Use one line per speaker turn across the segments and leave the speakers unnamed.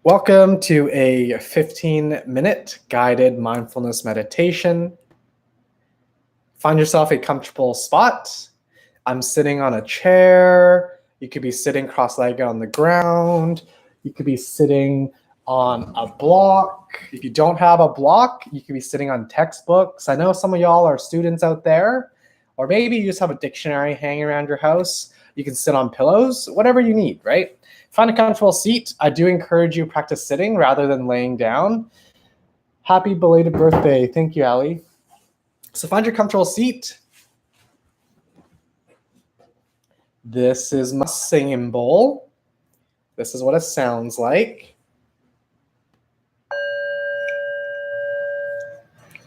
Welcome to a 15-minute guided mindfulness meditation. Find yourself a comfortable spot. I'm sitting on a chair. You could be sitting cross-legged on the ground. You could be sitting on a block. If you don't have a block, you could be sitting on textbooks. I know some of y'all are students out there, or maybe you just have a dictionary hanging around your house. You can sit on pillows, whatever you need, right? Find a comfortable seat. I do encourage you to practice sitting rather than laying down. Happy belated birthday. Thank you, Allie. So find your comfortable seat. This is my singing bowl. This is what it sounds like.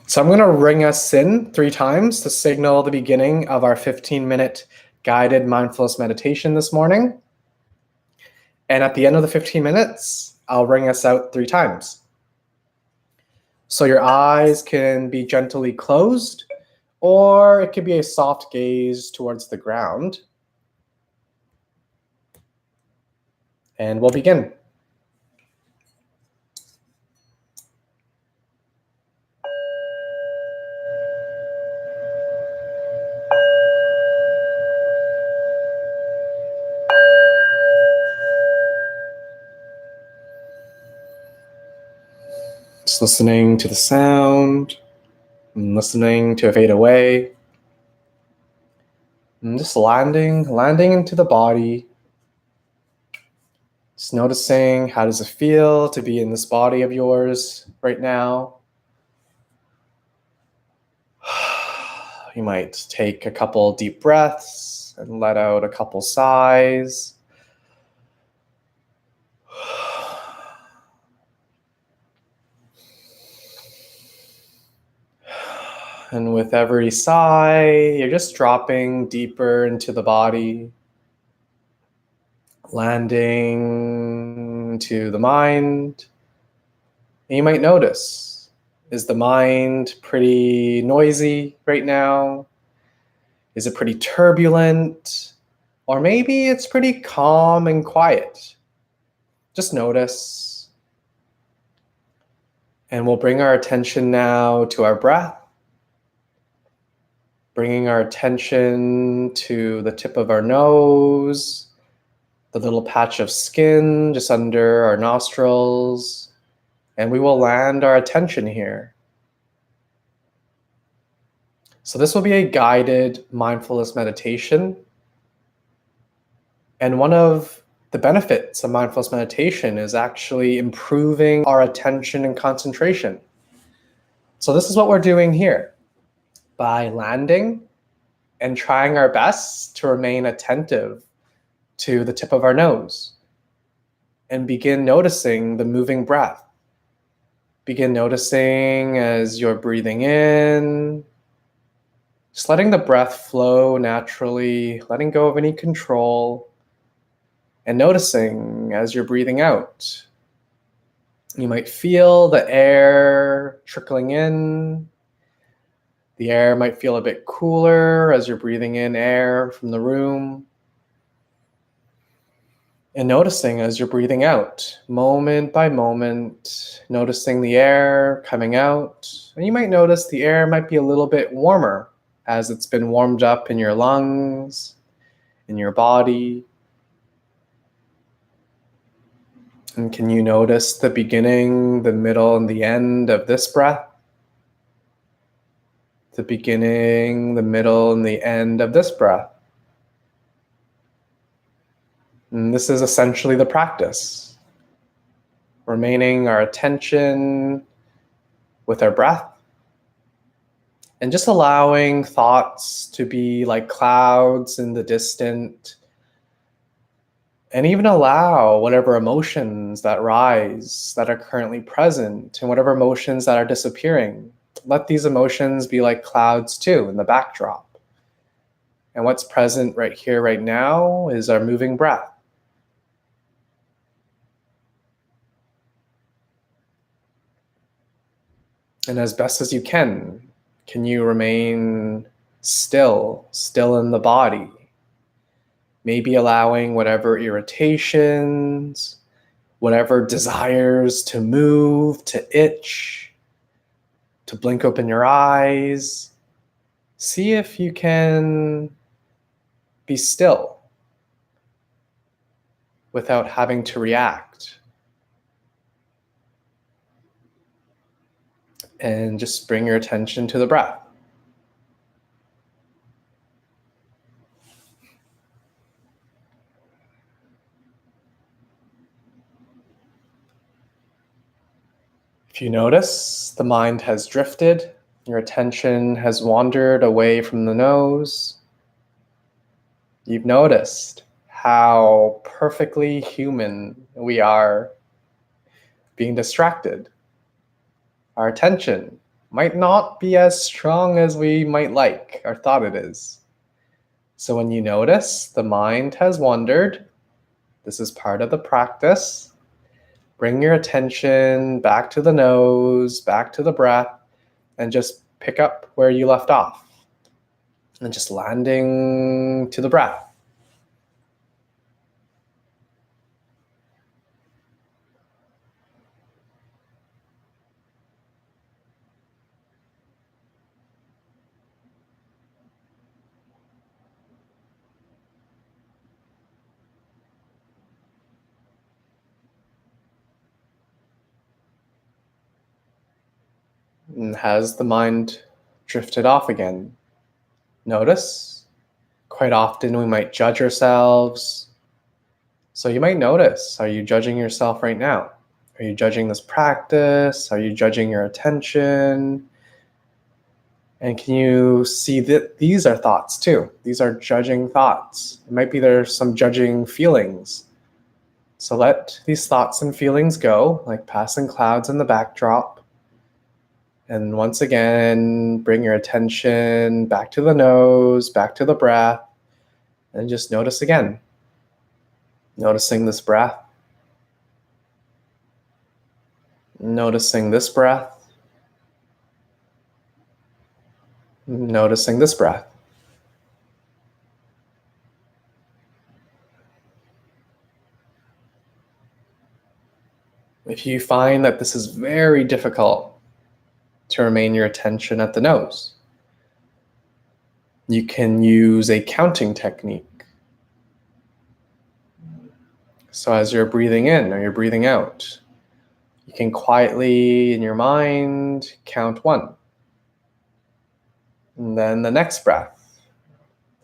So I'm going to ring us in 3 times to signal the beginning of our 15-minute guided mindfulness meditation this morning. And at the end of the 15 minutes, I'll ring us out 3 times. So your eyes can be gently closed, or it could be a soft gaze towards the ground. And we'll begin. Just listening to the sound, and listening to it fade away. And just landing into the body. Just noticing, how does it feel to be in this body of yours right now? You might take a couple deep breaths and let out a couple sighs. And with every sigh, you're just dropping deeper into the body, landing to the mind. And you might notice, is the mind pretty noisy right now? Is it pretty turbulent? Or maybe it's pretty calm and quiet. Just notice. And we'll bring our attention now to our breath. Bringing our attention to the tip of our nose, the little patch of skin just under our nostrils, and we will land our attention here. So this will be a guided mindfulness meditation. And one of the benefits of mindfulness meditation is actually improving our attention and concentration. So this is what we're doing here. By landing and trying our best to remain attentive to the tip of our nose and begin noticing the moving breath. Begin noticing as you're breathing in, just letting the breath flow naturally, letting go of any control, and noticing as you're breathing out. You might feel the air trickling in. The air might feel a bit cooler as you're breathing in air from the room. And noticing as you're breathing out, moment by moment, noticing the air coming out. And you might notice the air might be a little bit warmer as it's been warmed up in your lungs, in your body. And can you notice the beginning, the middle, and the end of this breath? The beginning, the middle, and the end of this breath. And this is essentially the practice. Remaining our attention with our breath and just allowing thoughts to be like clouds in the distant, and even allow whatever emotions that rise that are currently present and whatever emotions that are disappearing. Let these emotions be like clouds too in the backdrop. And what's present right here, right now, is our moving breath. And as best as you can you remain still in the body? Maybe allowing whatever irritations, whatever desires to move, to itch, to blink open your eyes. See if you can be still without having to react. And just bring your attention to the breath. If you notice the mind has drifted, your attention has wandered away from the nose, you've noticed how perfectly human we are being distracted. Our attention might not be as strong as we might like or thought it is. So when you notice the mind has wandered, this is part of the practice. Bring your attention back to the nose, back to the breath, and just pick up where you left off. And just landing to the breath. And has the mind drifted off again? Notice. Quite often we might judge ourselves. So you might notice, are you judging yourself right now? Are you judging this practice? Are you judging your attention? And can you see that these are thoughts too? These are judging thoughts. It might be there's some judging feelings. So let these thoughts and feelings go, like passing clouds in the backdrop. And once again, bring your attention back to the nose, back to the breath, and just notice again. Noticing this breath. Noticing this breath. Noticing this breath. If you find that this is very difficult to remain your attention at the nose, you can use a counting technique. So as you're breathing in or you're breathing out, you can quietly in your mind count 1. And then the next breath,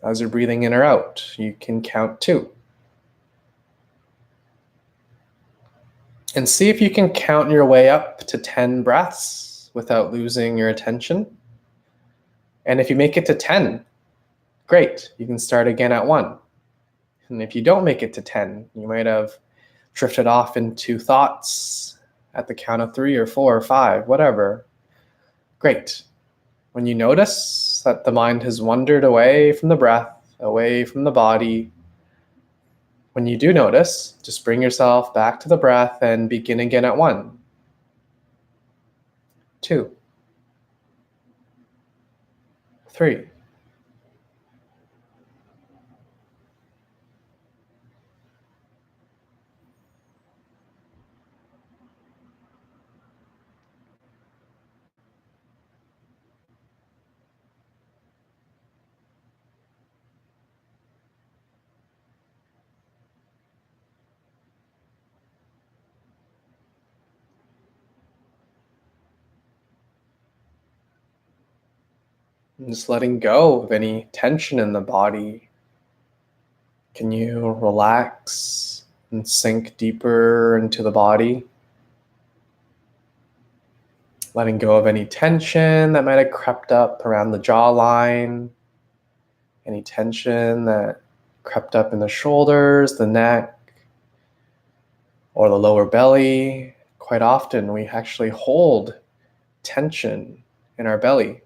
as you're breathing in or out, you can count 2. And see if you can count your way up to 10 breaths without losing your attention. And if you make it to 10, great, you can start again at 1. And if you don't make it to 10, you might have drifted off into thoughts at the count of 3 or 4 or 5, whatever. Great. When you notice that the mind has wandered away from the breath, away from the body, when you do notice, just bring yourself back to the breath and begin again at 1, 2, 3. And just letting go of any tension in the body. Can you relax and sink deeper into the body? Letting go of any tension that might have crept up around the jawline, any tension that crept up in the shoulders, the neck, or the lower belly. Quite often we actually hold tension in our belly.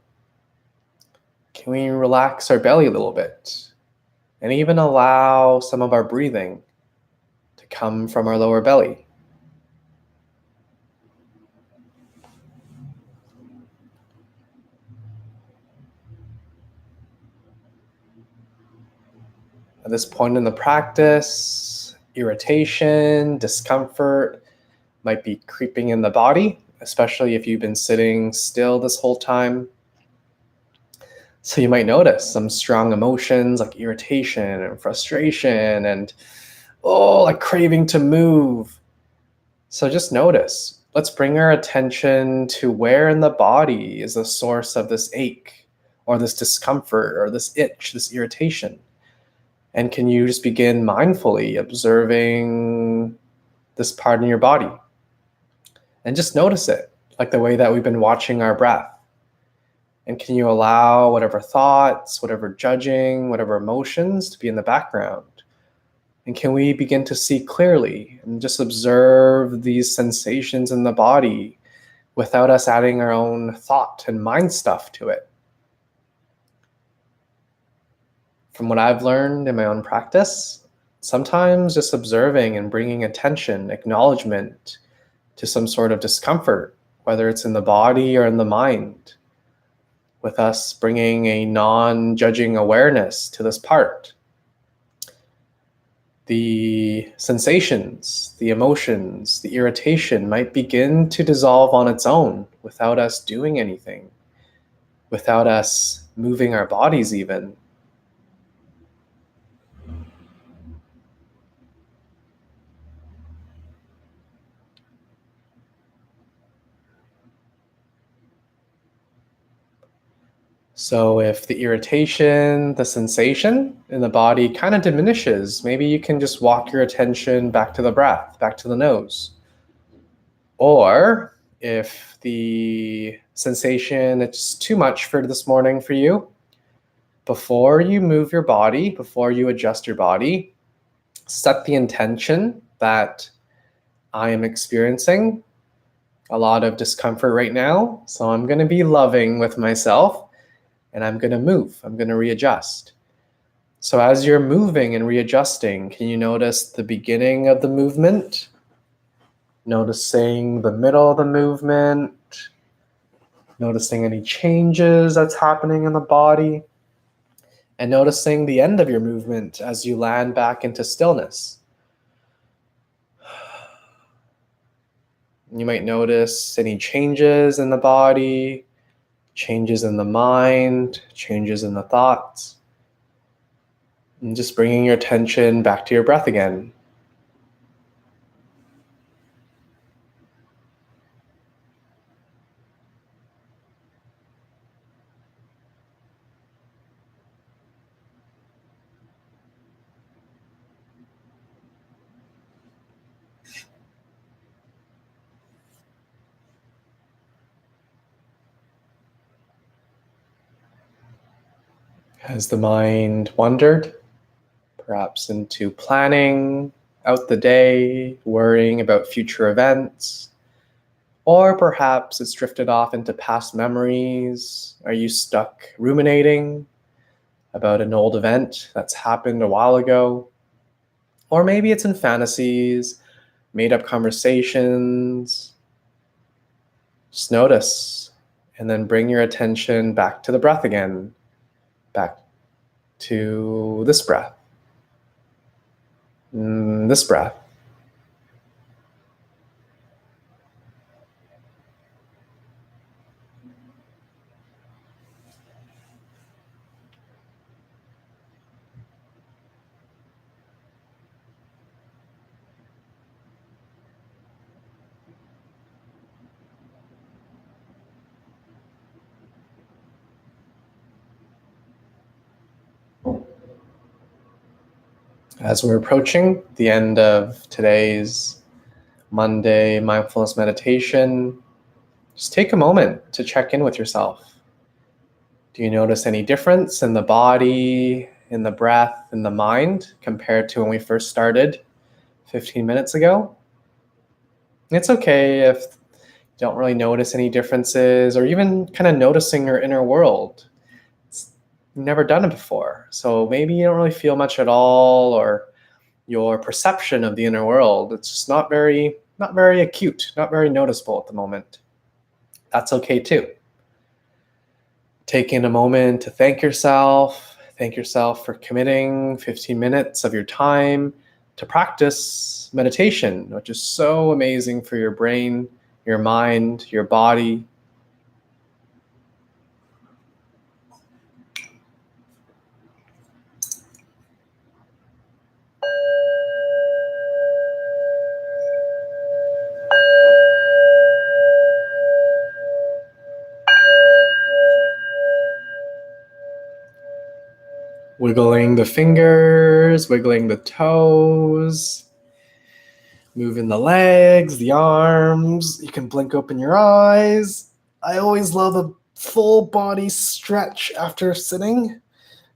Can we relax our belly a little bit and even allow some of our breathing to come from our lower belly? At this point in the practice, irritation, discomfort might be creeping in the body, especially if you've been sitting still this whole time. So you might notice some strong emotions like irritation and frustration and, like craving to move. So just notice. Let's bring our attention to where in the body is the source of this ache or this discomfort or this itch, this irritation. And can you just begin mindfully observing this part in your body? And just notice it, like the way that we've been watching our breath. And can you allow whatever thoughts, whatever judging, whatever emotions to be in the background? And can we begin to see clearly and just observe these sensations in the body without us adding our own thought and mind stuff to it? From what I've learned in my own practice, sometimes just observing and bringing attention, acknowledgement to some sort of discomfort, whether it's in the body or in the mind, with us bringing a non-judging awareness to this part. The sensations, the emotions, the irritation might begin to dissolve on its own without us doing anything, without us moving our bodies even. So if the irritation, the sensation in the body kind of diminishes, maybe you can just walk your attention back to the breath, back to the nose. Or if the sensation is too much for this morning for you, before you move your body, before you adjust your body, set the intention that I am experiencing a lot of discomfort right now, so I'm going to be loving with myself. And I'm going to move, I'm going to readjust. So as you're moving and readjusting, can you notice the beginning of the movement? Noticing the middle of the movement? Noticing any changes that's happening in the body? And noticing the end of your movement as you land back into stillness. You might notice any changes in the body, changes in the mind, changes in the thoughts. And just bringing your attention back to your breath again. Has the mind wandered? Perhaps into planning out the day, worrying about future events? Or perhaps it's drifted off into past memories. Are you stuck ruminating about an old event that's happened a while ago? Or maybe it's in fantasies, made up conversations. Just notice, and then bring your attention back to the breath again, back to this breath. This breath. As we're approaching the end of today's Monday mindfulness meditation, just take a moment to check in with yourself. Do you notice any difference in the body, in the breath, in the mind compared to when we first started 15 minutes ago? It's okay if you don't really notice any differences or even kind of noticing your inner world. You've never done it before, so maybe you don't really feel much at all, or your perception of the inner world, it's just not very acute, not very noticeable at the moment. That's okay too. Taking a moment to thank yourself for committing 15 minutes of your time to practice meditation, which is so amazing for your brain, your mind, your body. Wiggling the fingers, wiggling the toes, moving the legs, the arms. You can blink open your eyes. I always love a full body stretch after sitting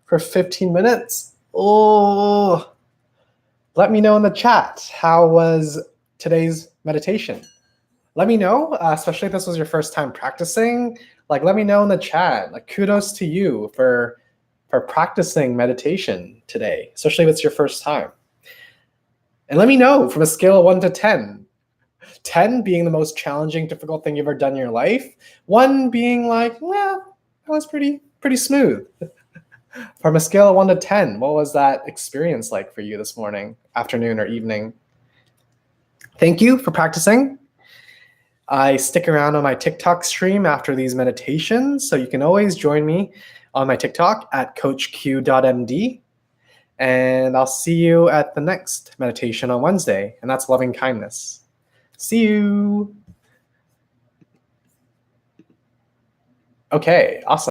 for 15 minutes. Oh, let me know in the chat, how was today's meditation? Let me know, especially if this was your first time practicing. Like, let me know in the chat. Like, kudos to you for practicing meditation today, especially if it's your first time. And let me know from a scale of 1 to 10. 10 being the most challenging, difficult thing you've ever done in your life. 1 being like, well, that was pretty smooth. From a scale of 1 to 10, what was that experience like for you this morning, afternoon, or evening? Thank you for practicing. I stick around on my TikTok stream after these meditations, so you can always join me on my TikTok at coachq.md. And I'll see you at the next meditation on Wednesday, and that's loving kindness. See you. Okay, awesome.